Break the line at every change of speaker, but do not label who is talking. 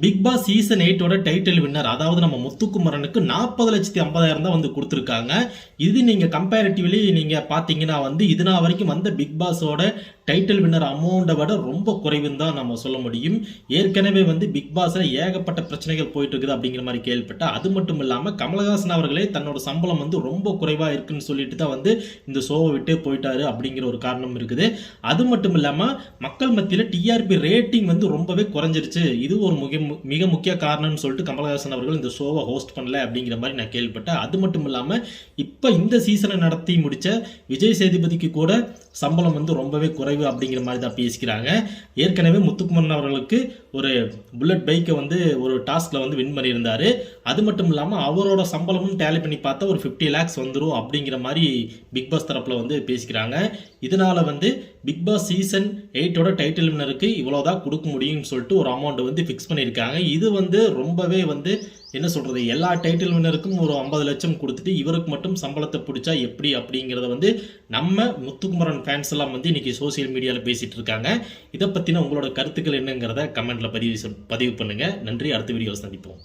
Big Boss season 8 title winner அதாவது நம்ம முத்துக்குமரனுக்கு 40,50,000 தான் வந்து கொடுத்துருக்காங்க. இது நீங்க கம்பேரிட்டிவ்லி நீங்க பாத்தீங்கன்னா வந்து இது நாள் வரைக்கும் வந்த பிக் பாஸோட டைட்டில் வின்னர் அமௌண்ட்டை விட ரொம்ப குறைவுன்னு தான் நம்ம சொல்ல முடியும். ஏற்கனவே வந்து பிக் பாஸ்ல ஏகப்பட்ட பிரச்சனைகள் போயிட்டு இருக்குது அப்படிங்கிற மாதிரி கேள்விப்பட்டேன். அது மட்டும் இல்லாம கமலஹாசன் அவர்களே தன்னோட சம்பளம் வந்து ரொம்ப குறைவா இருக்குன்னு சொல்லிட்டு தான் வந்து இந்த ஷோவை விட்டு போயிட்டாரு அப்படிங்கிற ஒரு காரணம் இருக்குது. அது மட்டும் இல்லாம மக்கள் மத்தியில் டிஆர்பி ரேட்டிங் வந்து ரொம்பவே குறைஞ்சிருச்சு. இது ஒரு மிக முக்கிய காரணம்னு சொல்லிட்டு கமலஹாசன் அவர்கள் இந்த ஷோவை ஹோஸ்ட் பண்ணல அப்படிங்கிற மாதிரி நான் கேள்விப்பட்டேன். அது மட்டும் இல்லாம இப்ப இந்த சீசனை நடத்தி முடிச்ச விஜய் சேதுபதிக்கு கூட சம்பளம் வந்து ரொம்பவே குறைவு அப்படிங்கிற மாதிரி தான் பேசிக்கிறாங்க. ஏற்கனவே முத்துக்குமரன் அவர்களுக்கு ஒரு புல்லட் பைக்கை வந்து ஒரு டாஸ்க்ல வந்து வின் பண்ணியிருந்தாரு. அது மட்டும் இல்லாமல் அவரோட சம்பளமும் டேலி பண்ணி பார்த்தா ஒரு 50 lakhs வந்துடும் அப்படிங்கிற மாதிரி பிக் பாஸ் தரப்புல வந்து பேசிக்கிறாங்க. இதனால வந்து பிக் பாஸ் சீசன் 8 டைட்டில் வின்னருக்கு இவ்வளோதான் கொடுக்க முடியும்னு சொல்லிட்டு ஒரு அமௌண்ட் வந்து ஃபிக்ஸ் பண்ணியிருக்காங்க. இது வந்து ரொம்பவே வந்து என்ன சொல்றது, எல்லா டைட்டில் வின்னருக்கும் ஒரு 50 லட்சம் கொடுத்துட்டு இவருக்கு மட்டும் சம்பளத்தை பிடிச்சா எப்படி அப்படிங்கிறத வந்து நம்ம முத்துக்குமரன் ஃபேன்ஸ் எல்லாம் வந்து இன்னைக்கு சோசியல் மீடியாவில் பேசிட்டு இருக்காங்க. இதை பற்றின உங்களோட கருத்துக்கள் என்னங்கிறத கமெண்ட்ல பதிவு பண்ணுங்க. நன்றி. அடுத்த வீடியோவில் சந்திப்போம்.